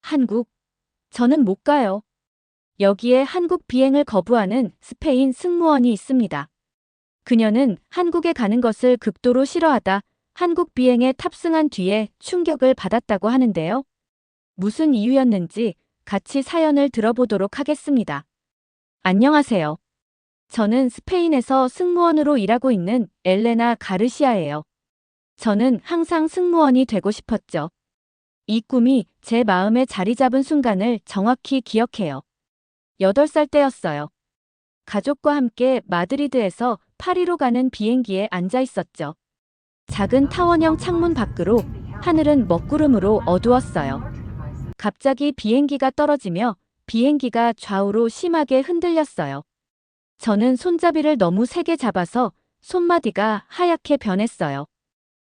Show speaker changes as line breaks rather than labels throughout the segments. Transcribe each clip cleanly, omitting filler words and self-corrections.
한국? 저는 못 가요. 여기에 한국 비행을 거부하는 스페인 승무원이 있습니다. 그녀는 한국에 가는 것을 극도로 싫어하다 한국 비행에 탑승한 뒤에 충격을 받았다고 하는데요. 무슨 이유였는지 같이 사연을 들어보도록 하겠습니다. 안녕하세요. 저는 스페인에서 승무원으로 일하고 있는 엘레나 가르시아예요. 저는 항상 승무원이 되고 싶었죠. 이 꿈이 제 마음에 자리 잡은 순간을 정확히 기억해요. 8살 때였어요. 가족과 함께 마드리드에서 파리로 가는 비행기에 앉아 있었죠. 작은 타원형 창문 밖으로 하늘은 먹구름으로 어두웠어요. 갑자기 비행기가 떨어지며 비행기가 좌우로 심하게 흔들렸어요. 저는 손잡이를 너무 세게 잡아서 손마디가 하얗게 변했어요.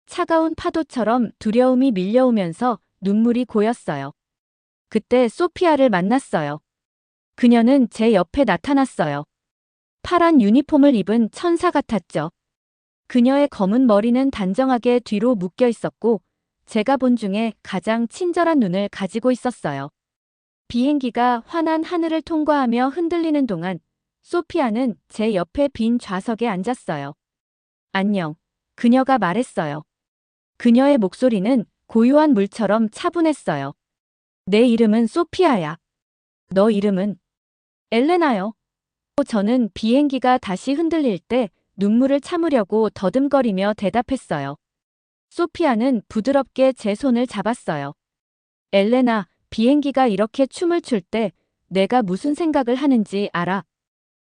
차가운 파도처럼 두려움이 밀려오면서 눈물이 고였어요. 그때 소피아를 만났어요. 그녀는 제 옆에 나타났어요. 파란 유니폼을 입은 천사 같았죠. 그녀의 검은 머리는 단정하게 뒤로 묶여 있었고 제가 본 중에 가장 친절한 눈을 가지고 있었어요. 비행기가 환한 하늘을 통과하며 흔들리는 동안 소피아는 제 옆에 빈 좌석에 앉았어요. 안녕. 그녀가 말했어요. 그녀의 목소리는 고요한 물처럼 차분했어요. 내 이름은 소피아야. 너 이름은? 엘레나요. 저는 비행기가 다시 흔들릴 때 눈물을 참으려고 더듬거리며 대답했어요. 소피아는 부드럽게 제 손을 잡았어요. 엘레나, 비행기가 이렇게 춤을 출 때 내가 무슨 생각을 하는지 알아?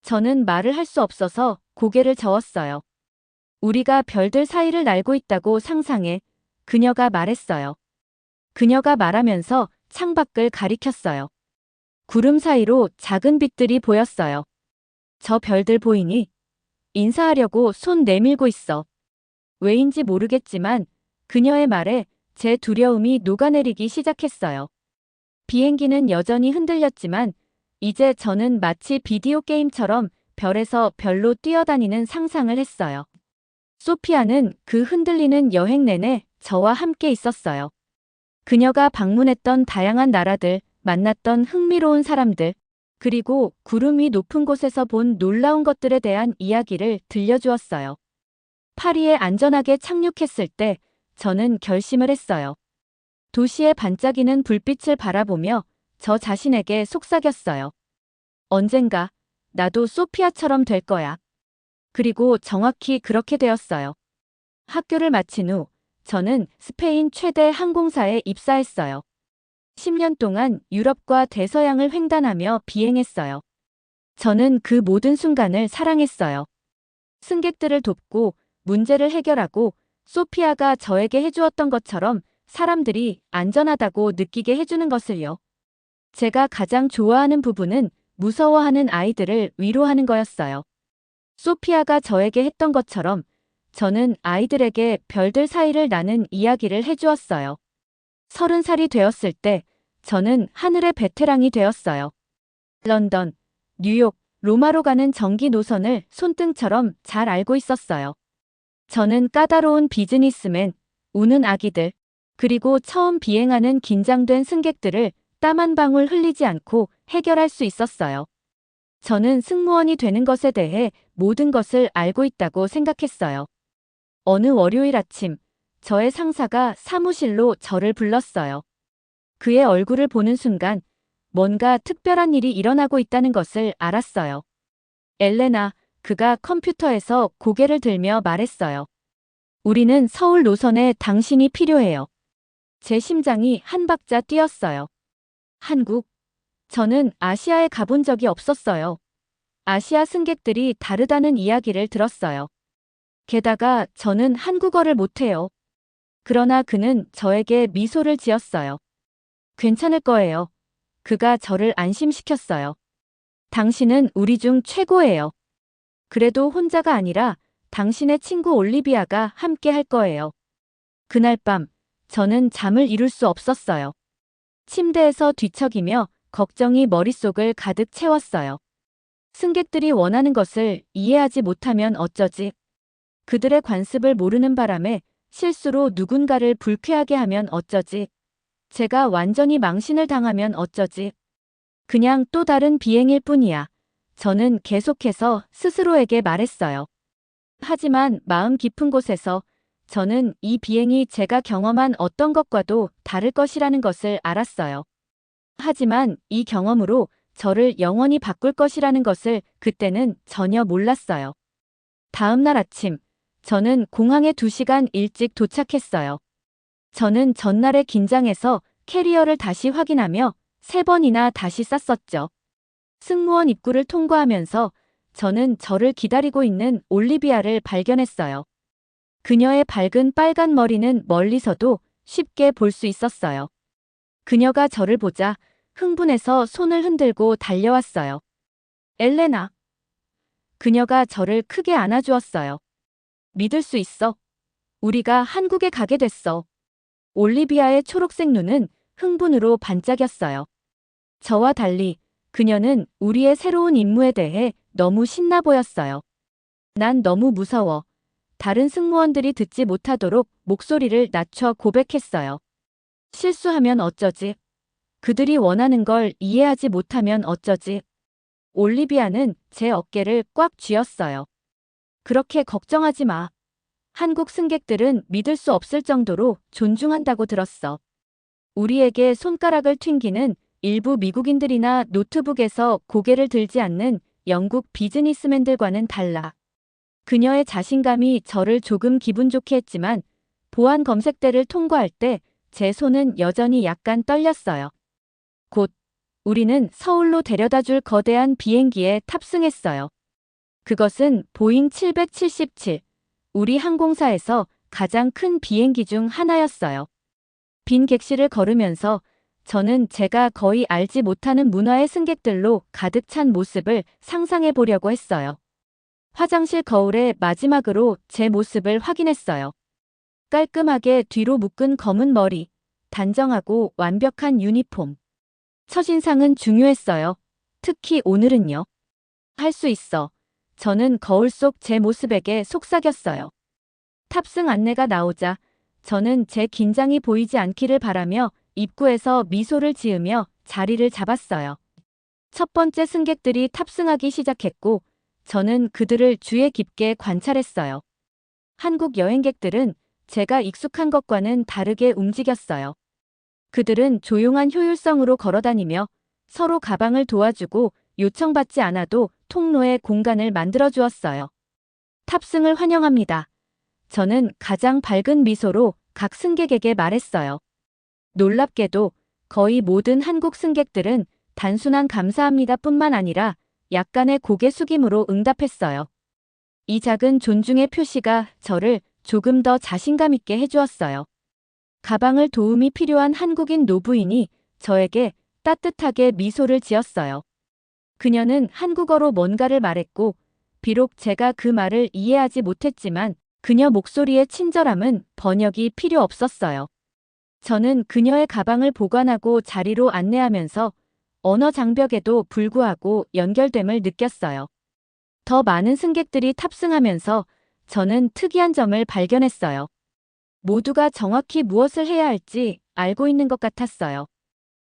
저는 말을 할 수 없어서 고개를 저었어요. 우리가 별들 사이를 날고 있다고 상상해. 그녀가 말했어요. 그녀가 말하면서 창밖을 가리켰어요. 구름 사이로 작은 빛들이 보였어요. 저 별들 보이니? 인사하려고 손 내밀고 있어. 왜인지 모르겠지만 그녀의 말에 제 두려움이 녹아내리기 시작했어요. 비행기는 여전히 흔들렸지만 이제 저는 마치 비디오 게임처럼 별에서 별로 뛰어다니는 상상을 했어요. 소피아는 그 흔들리는 여행 내내 저와 함께 있었어요. 그녀가 방문했던 다양한 나라들, 만났던 흥미로운 사람들, 그리고 구름 위 높은 곳에서 본 놀라운 것들에 대한 이야기를 들려주었어요. 파리에 안전하게 착륙했을 때 저는 결심을 했어요. 도시의 반짝이는 불빛을 바라보며 저 자신에게 속삭였어요. 언젠가 나도 소피아처럼 될 거야. 그리고 정확히 그렇게 되었어요. 학교를 마친 후 저는 스페인 최대 항공사에 입사했어요. 10년 동안 유럽과 대서양을 횡단하며 비행했어요. 저는 그 모든 순간을 사랑했어요. 승객들을 돕고 문제를 해결하고 소피아가 저에게 해주었던 것처럼 사람들이 안전하다고 느끼게 해주는 것을요. 제가 가장 좋아하는 부분은 무서워하는 아이들을 위로하는 거였어요. 소피아가 저에게 했던 것처럼 저는 아이들에게 별들 사이를 나는 이야기를 해주었어요. 30살이 되었을 때 저는 하늘의 베테랑이 되었어요. 런던, 뉴욕, 로마로 가는 정기 노선을 손등처럼 잘 알고 있었어요. 저는 까다로운 비즈니스맨, 우는 아기들, 그리고 처음 비행하는 긴장된 승객들을 땀 한 방울 흘리지 않고 해결할 수 있었어요. 저는 승무원이 되는 것에 대해 모든 것을 알고 있다고 생각했어요. 어느 월요일 아침, 저의 상사가 사무실로 저를 불렀어요. 그의 얼굴을 보는 순간 뭔가 특별한 일이 일어나고 있다는 것을 알았어요. 엘레나, 그가 컴퓨터에서 고개를 들며 말했어요. 우리는 서울 노선에 당신이 필요해요. 제 심장이 한 박자 뛰었어요. 한국? 저는 아시아에 가본 적이 없었어요. 아시아 승객들이 다르다는 이야기를 들었어요. 게다가 저는 한국어를 못해요. 그러나 그는 저에게 미소를 지었어요. 괜찮을 거예요. 그가 저를 안심시켰어요. 당신은 우리 중 최고예요. 그래도 혼자가 아니라 당신의 친구 올리비아가 함께 할 거예요. 그날 밤, 저는 잠을 이룰 수 없었어요. 침대에서 뒤척이며 걱정이 머릿속을 가득 채웠어요. 승객들이 원하는 것을 이해하지 못하면 어쩌지? 그들의 관습을 모르는 바람에 실수로 누군가를 불쾌하게 하면 어쩌지? 제가 완전히 망신을 당하면 어쩌지? 그냥 또 다른 비행일 뿐이야. 저는 계속해서 스스로에게 말했어요. 하지만 마음 깊은 곳에서 저는 이 비행이 제가 경험한 어떤 것과도 다를 것이라는 것을 알았어요. 하지만 이 경험으로 저를 영원히 바꿀 것이라는 것을 그때는 전혀 몰랐어요. 다음 날 아침, 저는 공항에 2시간 일찍 도착했어요. 저는 전날에 긴장해서 캐리어를 다시 확인하며 3번이나 다시 쌌었죠. 승무원 입구를 통과하면서 저는 저를 기다리고 있는 올리비아를 발견했어요. 그녀의 밝은 빨간 머리는 멀리서도 쉽게 볼 수 있었어요. 그녀가 저를 보자 흥분해서 손을 흔들고 달려왔어요. 엘레나. 그녀가 저를 크게 안아주었어요. 믿을 수 있어. 우리가 한국에 가게 됐어. 올리비아의 초록색 눈은 흥분으로 반짝였어요. 저와 달리 그녀는 우리의 새로운 임무에 대해 너무 신나 보였어요. 난 너무 무서워. 다른 승무원들이 듣지 못하도록 목소리를 낮춰 고백했어요. 실수하면 어쩌지? 그들이 원하는 걸 이해하지 못하면 어쩌지? 올리비아는 제 어깨를 꽉 쥐었어요. 그렇게 걱정하지 마. 한국 승객들은 믿을 수 없을 정도로 존중한다고 들었어. 우리에게 손가락을 튕기는 일부 미국인들이나 노트북에서 고개를 들지 않는 영국 비즈니스맨들과는 달라. 그녀의 자신감이 저를 조금 기분 좋게 했지만 보안 검색대를 통과할 때 제 손은 여전히 약간 떨렸어요. 곧 우리는 서울로 데려다줄 거대한 비행기에 탑승했어요. 그것은 보잉 777, 우리 항공사에서 가장 큰 비행기 중 하나였어요. 빈 객실을 걸으면서 저는 제가 거의 알지 못하는 문화의 승객들로 가득 찬 모습을 상상해 보려고 했어요. 화장실 거울에 마지막으로 제 모습을 확인했어요. 깔끔하게 뒤로 묶은 검은 머리, 단정하고 완벽한 유니폼. 첫인상은 중요했어요. 특히 오늘은요. 할 수 있어. 저는 거울 속 제 모습에게 속삭였어요. 탑승 안내가 나오자 저는 제 긴장이 보이지 않기를 바라며 입구에서 미소를 지으며 자리를 잡았어요. 첫 번째 승객들이 탑승하기 시작했고 저는 그들을 주의 깊게 관찰했어요. 한국 여행객들은 제가 익숙한 것과는 다르게 움직였어요. 그들은 조용한 효율성으로 걸어다니며 서로 가방을 도와주고 요청받지 않아도 통로에 공간을 만들어 주었어요. 탑승을 환영합니다. 저는 가장 밝은 미소로 각 승객에게 말했어요. 놀랍게도 거의 모든 한국 승객들은 단순한 감사합니다 뿐만 아니라 약간의 고개 숙임으로 응답했어요. 이 작은 존중의 표시가 저를 조금 더 자신감 있게 해주었어요. 가방을 도움이 필요한 한국인 노부인이 저에게 따뜻하게 미소를 지었어요. 그녀는 한국어로 뭔가를 말했고 비록 제가 그 말을 이해하지 못했지만 그녀 목소리의 친절함은 번역이 필요 없었어요. 저는 그녀의 가방을 보관하고 자리로 안내하면서 언어 장벽에도 불구하고 연결됨을 느꼈어요. 더 많은 승객들이 탑승하면서 저는 특이한 점을 발견했어요. 모두가 정확히 무엇을 해야 할지 알고 있는 것 같았어요.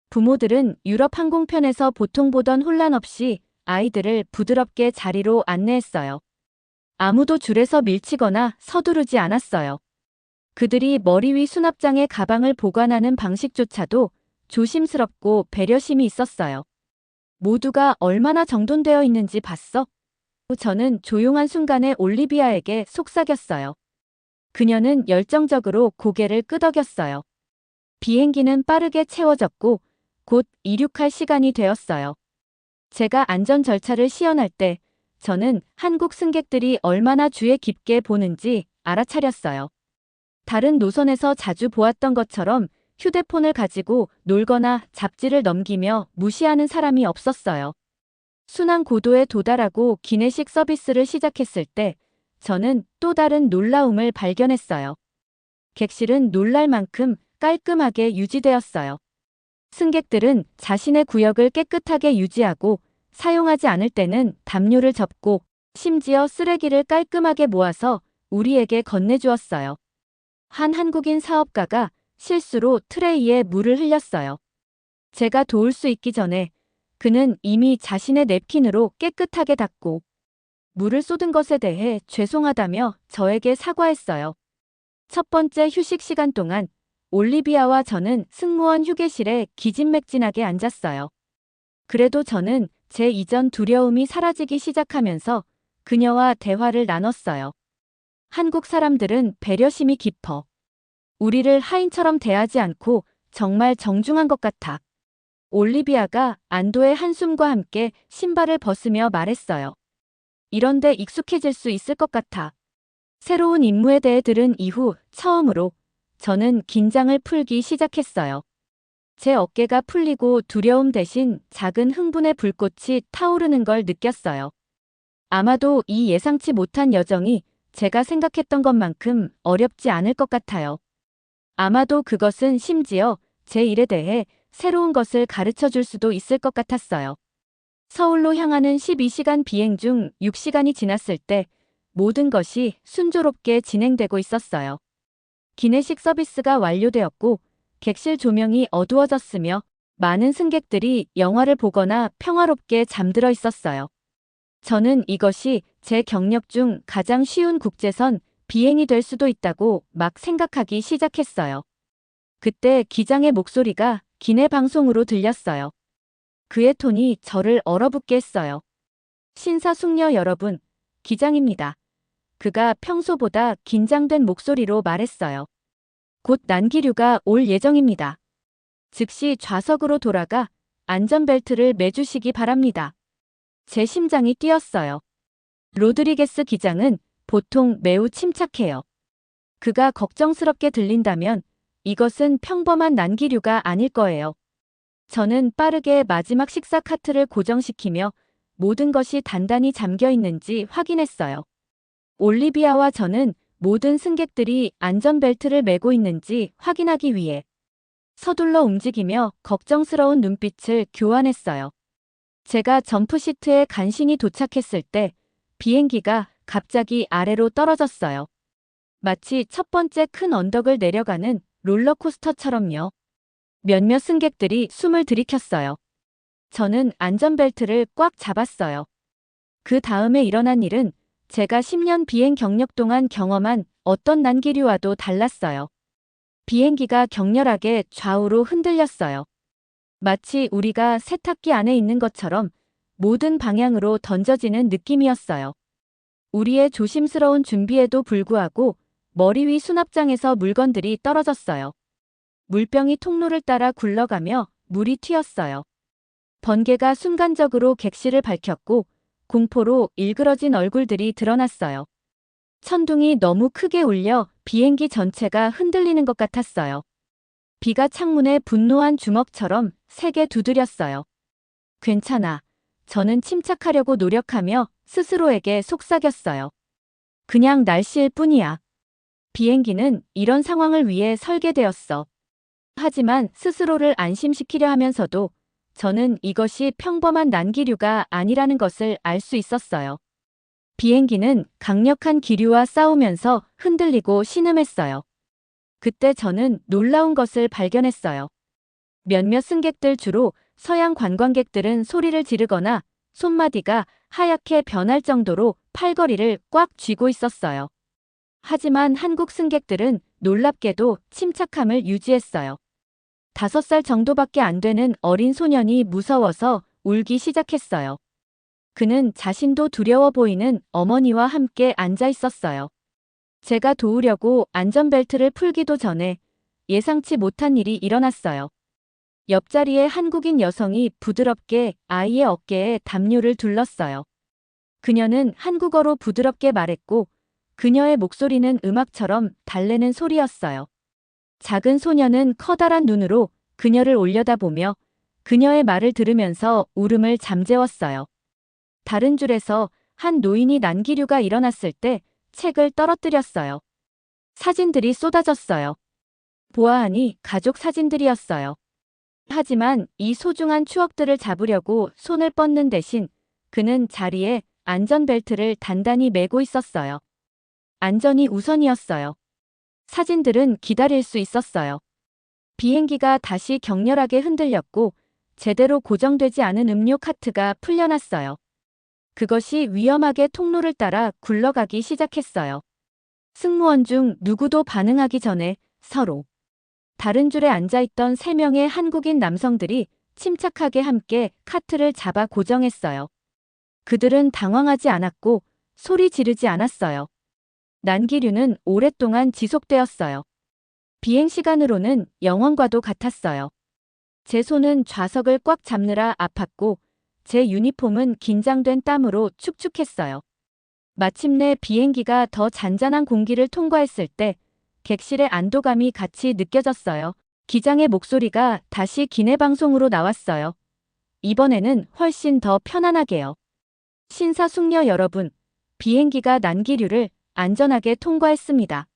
부모들은 유럽 항공편에서 보통 보던 혼란 없이 아이들을 부드럽게 자리로 안내했어요. 아무도 줄에서 밀치거나 서두르지 않았어요. 그들이 머리 위 수납장에 가방을 보관하는 방식조차도 조심스럽고 배려심이 있었어요. 모두가 얼마나 정돈되어 있는지 봤어? 저는 조용한 순간에 올리비아에게 속삭였어요. 그녀는 열정적으로 고개를 끄덕였어요. 비행기는 빠르게 채워졌고 곧 이륙할 시간이 되었어요. 제가 안전 절차를 시연할 때 저는 한국 승객들이 얼마나 주의 깊게 보는지 알아차렸어요. 다른 노선에서 자주 보았던 것처럼 휴대폰을 가지고 놀거나 잡지를 넘기며 무시하는 사람이 없었어요. 순환 고도에 도달하고 기내식 서비스를 시작했을 때 저는 또 다른 놀라움을 발견했어요. 객실은 놀랄 만큼 깔끔하게 유지되었어요. 승객들은 자신의 구역을 깨끗하게 유지하고 사용하지 않을 때는 담요를 접고 심지어 쓰레기를 깔끔하게 모아서 우리에게 건네주었어요. 한 한국인 사업가가 실수로 트레이에 물을 흘렸어요. 제가 도울 수 있기 전에 그는 이미 자신의 냅킨으로 깨끗하게 닦고 물을 쏟은 것에 대해 죄송하다며 저에게 사과했어요. 첫 번째 휴식 시간 동안 올리비아와 저는 승무원 휴게실에 기진맥진하게 앉았어요. 그래도 저는 제 이전 두려움이 사라지기 시작하면서 그녀와 대화를 나눴어요. 한국 사람들은 배려심이 깊어. 우리를 하인처럼 대하지 않고 정말 정중한 것 같아. 올리비아가 안도의 한숨과 함께 신발을 벗으며 말했어요. 이런데 익숙해질 수 있을 것 같아. 새로운 임무에 대해 들은 이후 처음으로 저는 긴장을 풀기 시작했어요. 제 어깨가 풀리고 두려움 대신 작은 흥분의 불꽃이 타오르는 걸 느꼈어요. 아마도 이 예상치 못한 여정이 제가 생각했던 것만큼 어렵지 않을 것 같아요. 아마도 그것은 심지어 제 일에 대해 새로운 것을 가르쳐 줄 수도 있을 것 같았어요. 서울로 향하는 12시간 비행 중 6시간이 지났을 때 모든 것이 순조롭게 진행되고 있었어요. 기내식 서비스가 완료되었고 객실 조명이 어두워졌으며 많은 승객들이 영화를 보거나 평화롭게 잠들어 있었어요. 저는 이것이 제 경력 중 가장 쉬운 국제선 비행이 될 수도 있다고 막 생각하기 시작했어요. 그때 기장의 목소리가 기내 방송으로 들렸어요. 그의 톤이 저를 얼어붙게 했어요. 신사숙녀 여러분, 기장입니다. 그가 평소보다 긴장된 목소리로 말했어요. 곧 난기류가 올 예정입니다. 즉시 좌석으로 돌아가 안전벨트를 매주시기 바랍니다. 제 심장이 뛰었어요. 로드리게스 기장은 보통 매우 침착해요. 그가 걱정스럽게 들린다면 이것은 평범한 난기류가 아닐 거예요. 저는 빠르게 마지막 식사 카트를 고정시키며 모든 것이 단단히 잠겨 있는지 확인했어요. 올리비아와 저는 모든 승객들이 안전벨트를 매고 있는지 확인하기 위해 서둘러 움직이며 걱정스러운 눈빛을 교환했어요. 제가 점프시트에 간신히 도착했을 때 비행기가 갑자기 아래로 떨어졌어요. 마치 첫 번째 큰 언덕을 내려가는 롤러코스터처럼요. 몇몇 승객들이 숨을 들이켰어요. 저는 안전벨트를 꽉 잡았어요. 그 다음에 일어난 일은 제가 10년 비행 경력 동안 경험한 어떤 난기류와도 달랐어요. 비행기가 격렬하게 좌우로 흔들렸어요. 마치 우리가 세탁기 안에 있는 것처럼 모든 방향으로 던져지는 느낌이었어요. 우리의 조심스러운 준비에도 불구하고 머리 위 수납장에서 물건들이 떨어졌어요. 물병이 통로를 따라 굴러가며 물이 튀었어요. 번개가 순간적으로 객실을 밝혔고 공포로 일그러진 얼굴들이 드러났어요. 천둥이 너무 크게 울려 비행기 전체가 흔들리는 것 같았어요. 비가 창문에 분노한 주먹처럼 세게 두드렸어요. 괜찮아. 저는 침착하려고 노력하며 스스로에게 속삭였어요. 그냥 날씨일 뿐이야. 비행기는 이런 상황을 위해 설계되었어. 하지만 스스로를 안심시키려 하면서도 저는 이것이 평범한 난기류가 아니라는 것을 알 수 있었어요. 비행기는 강력한 기류와 싸우면서 흔들리고 신음했어요. 그때 저는 놀라운 것을 발견했어요. 몇몇 승객들, 주로 서양 관광객들은 소리를 지르거나 손마디가 하얗게 변할 정도로 팔걸이를 꽉 쥐고 있었어요. 하지만 한국 승객들은 놀랍게도 침착함을 유지했어요. 5살 정도밖에 안 되는 어린 소년이 무서워서 울기 시작했어요. 그는 자신도 두려워 보이는 어머니와 함께 앉아 있었어요. 제가 도우려고 안전벨트를 풀기도 전에 예상치 못한 일이 일어났어요. 옆자리에 한국인 여성이 부드럽게 아이의 어깨에 담요를 둘렀어요. 그녀는 한국어로 부드럽게 말했고 그녀의 목소리는 음악처럼 달래는 소리였어요. 작은 소녀는 커다란 눈으로 그녀를 올려다보며 그녀의 말을 들으면서 울음을 잠재웠어요. 다른 줄에서 한 노인이 난기류가 일어났을 때 책을 떨어뜨렸어요. 사진들이 쏟아졌어요. 보아하니 가족 사진들이었어요. 하지만 이 소중한 추억들을 잡으려고 손을 뻗는 대신 그는 자리에 안전벨트를 단단히 매고 있었어요. 안전이 우선이었어요. 사진들은 기다릴 수 있었어요. 비행기가 다시 격렬하게 흔들렸고 제대로 고정되지 않은 음료 카트가 풀려났어요. 그것이 위험하게 통로를 따라 굴러가기 시작했어요. 승무원 중 누구도 반응하기 전에 서로 다른 줄에 앉아있던 3명의 한국인 남성들이 침착하게 함께 카트를 잡아 고정했어요. 그들은 당황하지 않았고 소리 지르지 않았어요. 난기류는 오랫동안 지속되었어요. 비행 시간으로는 영원과도 같았어요. 제 손은 좌석을 꽉 잡느라 아팠고 제 유니폼은 긴장된 땀으로 축축했어요. 마침내 비행기가 더 잔잔한 공기를 통과했을 때 객실의 안도감이 같이 느껴졌어요. 기장의 목소리가 다시 기내 방송으로 나왔어요. 이번에는 훨씬 더 편안하게요. 신사숙녀 여러분, 비행기가 난기류를 안전하게 통과했습니다.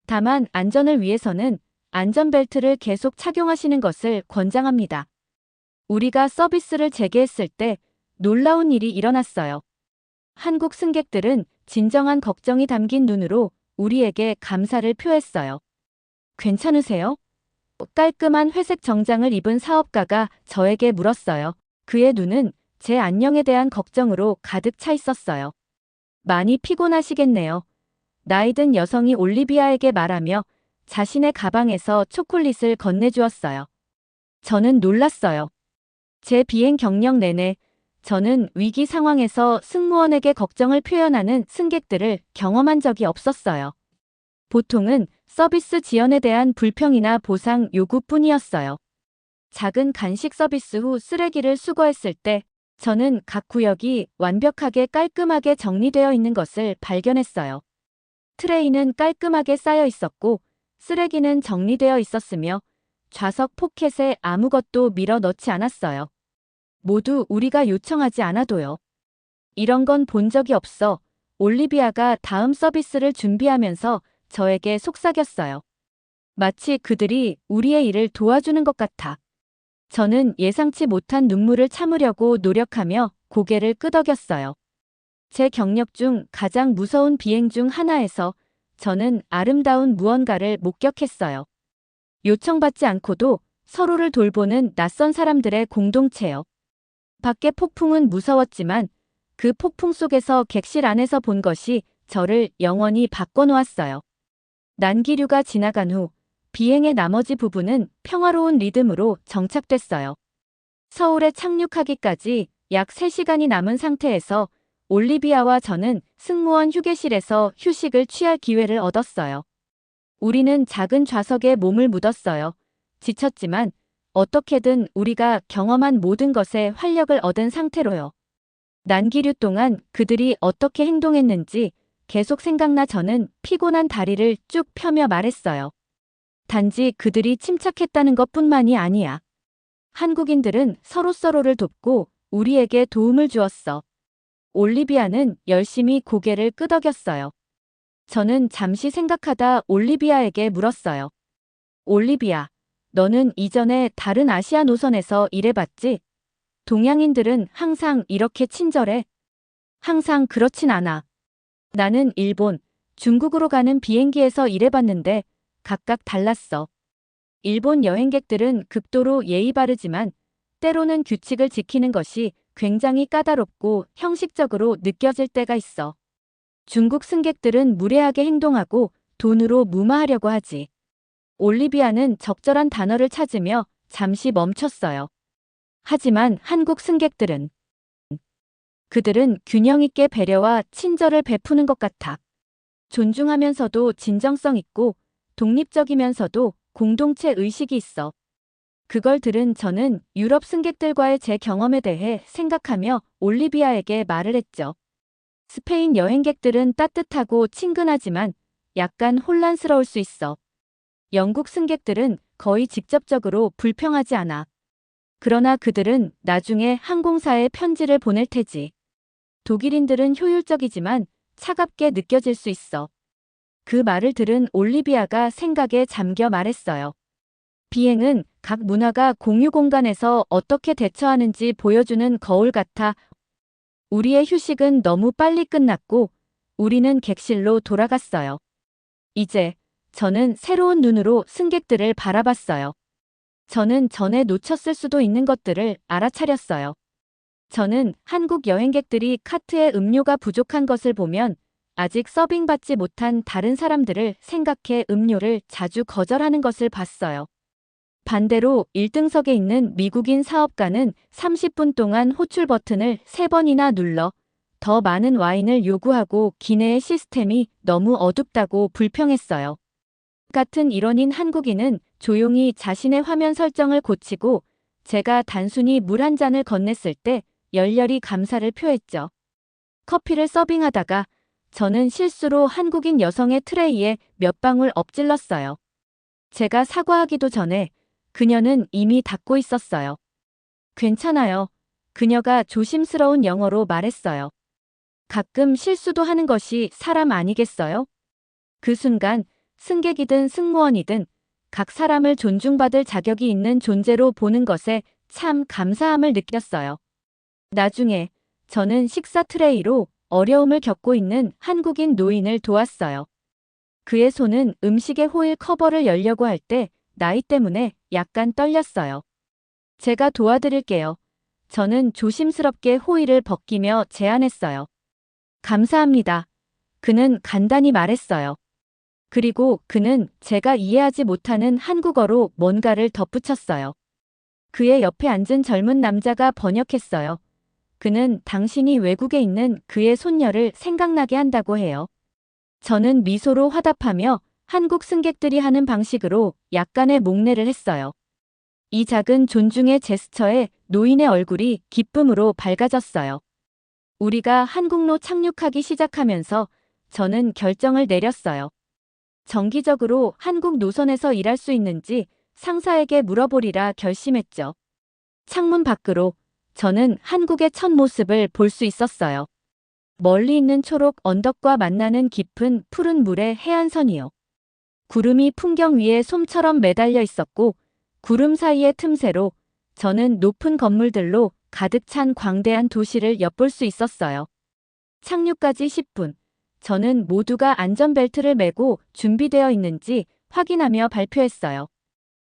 다만 안전을 위해서는 안전벨트를 계속 착용하시는 것을 권장합니다. 우리가 서비스를 재개했을 때 놀라운 일이 일어났어요. 한국 승객들은 진정한 걱정이 담긴 눈으로 우리에게 감사를 표했어요. 괜찮으세요? 깔끔한 회색 정장을 입은 사업가가 저에게 물었어요. 그의 눈은 제 안녕에 대한 걱정으로 가득 차 있었어요. 많이 피곤하시겠네요. 나이 든 여성이 올리비아에게 말하며 자신의 가방에서 초콜릿을 건네주었어요. 저는 놀랐어요. 제 비행 경력 내내 저는 위기 상황에서 승무원에게 걱정을 표현하는 승객들을 경험한 적이 없었어요. 보통은 서비스 지연에 대한 불평이나 보상 요구뿐이었어요. 작은 간식 서비스 후 쓰레기를 수거했을 때 저는 각 구역이 완벽하게 깔끔하게 정리되어 있는 것을 발견했어요. 트레이는 깔끔하게 쌓여 있었고 쓰레기는 정리되어 있었으며 좌석 포켓에 아무것도 밀어 넣지 않았어요. 모두 우리가 요청하지 않아도요. 이런 건 본 적이 없어. 올리비아가 다음 서비스를 준비하면서 저에게 속삭였어요. 마치 그들이 우리의 일을 도와주는 것 같아. 저는 예상치 못한 눈물을 참으려고 노력하며 고개를 끄덕였어요. 제 경력 중 가장 무서운 비행 중 하나에서 저는 아름다운 무언가를 목격했어요. 요청받지 않고도 서로를 돌보는 낯선 사람들의 공동체요. 밖의 폭풍은 무서웠지만 그 폭풍 속에서 객실 안에서 본 것이 저를 영원히 바꿔놓았어요. 난기류가 지나간 후 비행의 나머지 부분은 평화로운 리듬으로 정착됐어요. 서울에 착륙하기까지 약 3시간이 남은 상태에서 올리비아와 저는 승무원 휴게실에서 휴식을 취할 기회를 얻었어요. 우리는 작은 좌석에 몸을 묻었어요. 지쳤지만 어떻게든 우리가 경험한 모든 것에 활력을 얻은 상태로요. 난기류 동안 그들이 어떻게 행동했는지 계속 생각나 저는 피곤한 다리를 쭉 펴며 말했어요. 단지 그들이 침착했다는 것뿐만이 아니야. 한국인들은 서로서로를 돕고 우리에게 도움을 주었어. 올리비아는 열심히 고개를 끄덕였어요. 저는 잠시 생각하다 올리비아에게 물었어요. 올리비아, 너는 이전에 다른 아시아 노선에서 일해봤지? 동양인들은 항상 이렇게 친절해? 항상 그렇진 않아. 나는 일본, 중국으로 가는 비행기에서 일해봤는데 각각 달랐어. 일본 여행객들은 극도로 예의 바르지만 때로는 규칙을 지키는 것이 굉장히 까다롭고 형식적으로 느껴질 때가 있어. 중국 승객들은 무례하게 행동하고 돈으로 무마하려고 하지. 올리비아는 적절한 단어를 찾으며 잠시 멈췄어요. 하지만 한국 승객들은 그들은 균형 있게 배려와 친절을 베푸는 것 같아. 존중하면서도 진정성 있고 독립적이면서도 공동체 의식이 있어. 그걸 들은 저는 유럽 승객들과의 제 경험에 대해 생각하며 올리비아에게 말을 했죠. 스페인 여행객들은 따뜻하고 친근하지만 약간 혼란스러울 수 있어. 영국 승객들은 거의 직접적으로 불평하지 않아. 그러나 그들은 나중에 항공사에 편지를 보낼 테지. 독일인들은 효율적이지만 차갑게 느껴질 수 있어. 그 말을 들은 올리비아가 생각에 잠겨 말했어요. 비행은 각 문화가 공유 공간에서 어떻게 대처하는지 보여주는 거울 같아. 우리의 휴식은 너무 빨리 끝났고 우리는 객실로 돌아갔어요. 이제 저는 새로운 눈으로 승객들을 바라봤어요. 저는 전에 놓쳤을 수도 있는 것들을 알아차렸어요. 저는 한국 여행객들이 카트에 음료가 부족한 것을 보면 아직 서빙받지 못한 다른 사람들을 생각해 음료를 자주 거절하는 것을 봤어요. 반대로 1등석에 있는 미국인 사업가는 30분 동안 호출 버튼을 3번이나 눌러 더 많은 와인을 요구하고 기내의 시스템이 너무 어둡다고 불평했어요. 같은 일원인 한국인은 조용히 자신의 화면 설정을 고치고 제가 단순히 물 한 잔을 건넸을 때 열렬히 감사를 표했죠. 커피를 서빙하다가 저는 실수로 한국인 여성의 트레이에 몇 방울 엎질렀어요. 제가 사과하기도 전에 그녀는 이미 닫고 있었어요. 괜찮아요. 그녀가 조심스러운 영어로 말했어요. 가끔 실수도 하는 것이 사람 아니겠어요? 그 순간 승객이든 승무원이든 각 사람을 존중받을 자격이 있는 존재로 보는 것에 참 감사함을 느꼈어요. 나중에 저는 식사 트레이로 어려움을 겪고 있는 한국인 노인을 도왔어요. 그의 손은 음식의 호일 커버를 열려고 할 때 나이 때문에 약간 떨렸어요. 제가 도와드릴게요. 저는 조심스럽게 호일을 벗기며 제안했어요. 감사합니다. 그는 간단히 말했어요. 그리고 그는 제가 이해하지 못하는 한국어로 뭔가를 덧붙였어요. 그의 옆에 앉은 젊은 남자가 번역했어요. 그는 당신이 외국에 있는 그의 손녀를 생각나게 한다고 해요. 저는 미소로 화답하며 한국 승객들이 하는 방식으로 약간의 목례를 했어요. 이 작은 존중의 제스처에 노인의 얼굴이 기쁨으로 밝아졌어요. 우리가 한국로 착륙하기 시작하면서 저는 결정을 내렸어요. 정기적으로 한국 노선에서 일할 수 있는지 상사에게 물어보리라 결심했죠. 창문 밖으로 저는 한국의 첫 모습을 볼 수 있었어요. 멀리 있는 초록 언덕과 만나는 깊은 푸른 물의 해안선이요. 구름이 풍경 위에 솜처럼 매달려 있었고 구름 사이의 틈새로 저는 높은 건물들로 가득 찬 광대한 도시를 엿볼 수 있었어요. 착륙까지 10분. 저는 모두가 안전벨트를 매고 준비되어 있는지 확인하며 발표했어요.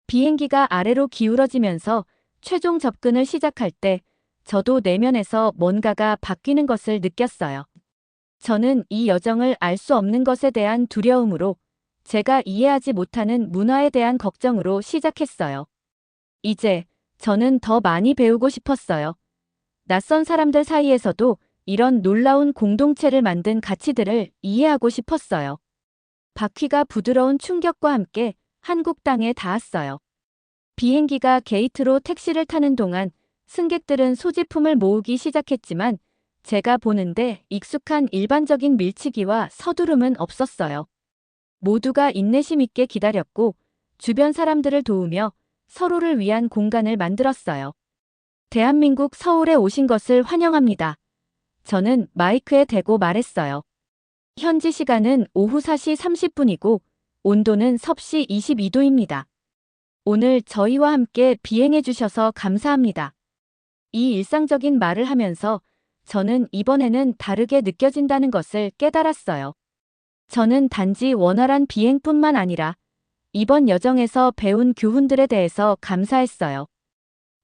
비행기가 아래로 기울어지면서 최종 접근을 시작할 때 저도 내면에서 뭔가가 바뀌는 것을 느꼈어요. 저는 이 여정을 알 수 없는 것에 대한 두려움으로 제가 이해하지 못하는 문화에 대한 걱정으로 시작했어요. 이제 저는 더 많이 배우고 싶었어요. 낯선 사람들 사이에서도 이런 놀라운 공동체를 만든 가치들을 이해하고 싶었어요. 바퀴가 부드러운 충격과 함께 한국 땅에 닿았어요. 비행기가 게이트로 택시를 타는 동안 승객들은 소지품을 모으기 시작했지만 제가 보는데 익숙한 일반적인 밀치기와 서두름은 없었어요. 모두가 인내심 있게 기다렸고 주변 사람들을 도우며 서로를 위한 공간을 만들었어요. 대한민국 서울에 오신 것을 환영합니다. 저는 마이크에 대고 말했어요. 현지 시간은 오후 4시 30분이고 온도는 섭씨 22도입니다. 오늘 저희와 함께 비행해 주셔서 감사합니다. 이 일상적인 말을 하면서 저는 이번에는 다르게 느껴진다는 것을 깨달았어요. 저는 단지 원활한 비행뿐만 아니라 이번 여정에서 배운 교훈들에 대해서 감사했어요.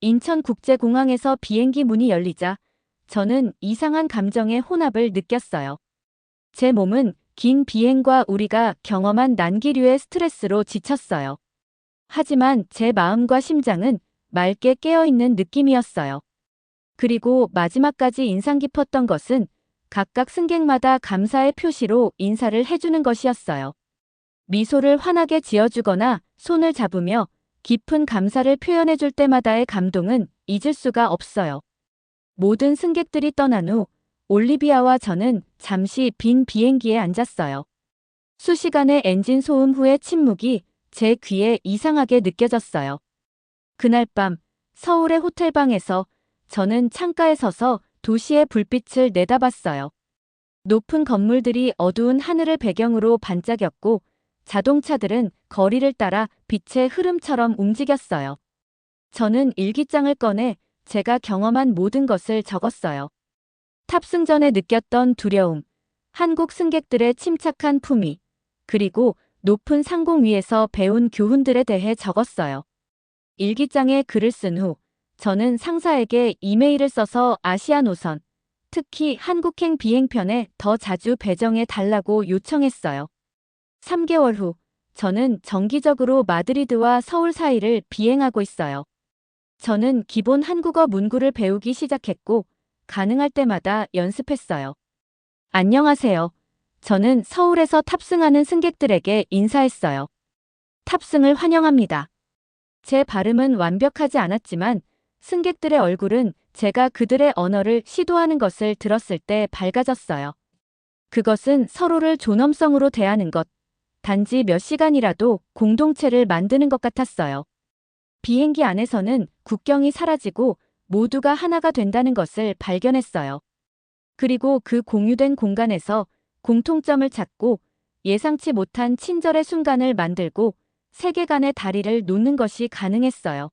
인천국제공항에서 비행기 문이 열리자 저는 이상한 감정의 혼합을 느꼈어요. 제 몸은 긴 비행과 우리가 경험한 난기류의 스트레스로 지쳤어요. 하지만 제 마음과 심장은 맑게 깨어있는 느낌이었어요. 그리고 마지막까지 인상 깊었던 것은 각각 승객마다 감사의 표시로 인사를 해주는 것이었어요. 미소를 환하게 지어주거나 손을 잡으며 깊은 감사를 표현해줄 때마다의 감동은 잊을 수가 없어요. 모든 승객들이 떠난 후 올리비아와 저는 잠시 빈 비행기에 앉았어요. 수시간의 엔진 소음 후의 침묵이 제 귀에 이상하게 느껴졌어요. 그날 밤 서울의 호텔방에서 저는 창가에 서서 도시의 불빛을 내다봤어요. 높은 건물들이 어두운 하늘을 배경으로 반짝였고 자동차들은 거리를 따라 빛의 흐름처럼 움직였어요. 저는 일기장을 꺼내 제가 경험한 모든 것을 적었어요. 탑승 전에 느꼈던 두려움, 한국 승객들의 침착한 품위, 그리고 높은 상공 위에서 배운 교훈들에 대해 적었어요. 일기장에 글을 쓴 후 저는 상사에게 이메일을 써서 아시아 노선, 특히 한국행 비행편에 더 자주 배정해 달라고 요청했어요. 3개월 후 저는 정기적으로 마드리드와 서울 사이를 비행하고 있어요. 저는 기본 한국어 문구를 배우기 시작했고 가능할 때마다 연습했어요. 안녕하세요. 저는 서울에서 탑승하는 승객들에게 인사했어요. 탑승을 환영합니다. 제 발음은 완벽하지 않았지만 승객들의 얼굴은 제가 그들의 언어를 시도하는 것을 들었을 때 밝아졌어요. 그것은 서로를 존엄성으로 대하는 것, 단지 몇 시간이라도 공동체를 만드는 것 같았어요. 비행기 안에서는 국경이 사라지고 모두가 하나가 된다는 것을 발견했어요. 그리고 그 공유된 공간에서 공통점을 찾고 예상치 못한 친절의 순간을 만들고 세계 간의 다리를 놓는 것이 가능했어요.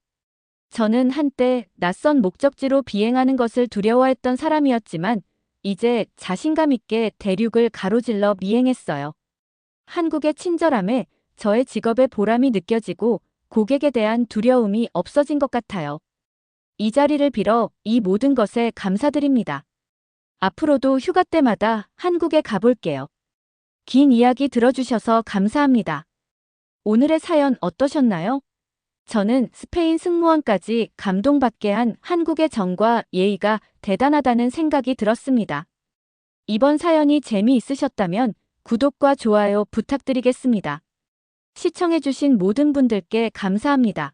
저는 한때 낯선 목적지로 비행하는 것을 두려워했던 사람이었지만 이제 자신감 있게 대륙을 가로질러 비행했어요. 한국의 친절함에 저의 직업의 보람이 느껴지고 고객에 대한 두려움이 없어진 것 같아요. 이 자리를 빌어 이 모든 것에 감사드립니다. 앞으로도 휴가 때마다 한국에 가볼게요. 긴 이야기 들어주셔서 감사합니다. 오늘의 사연 어떠셨나요? 저는 스페인 승무원까지 감동받게 한 한국의 정과 예의가 대단하다는 생각이 들었습니다. 이번 사연이 재미있으셨다면 구독과 좋아요 부탁드리겠습니다. 시청해주신 모든 분들께 감사합니다.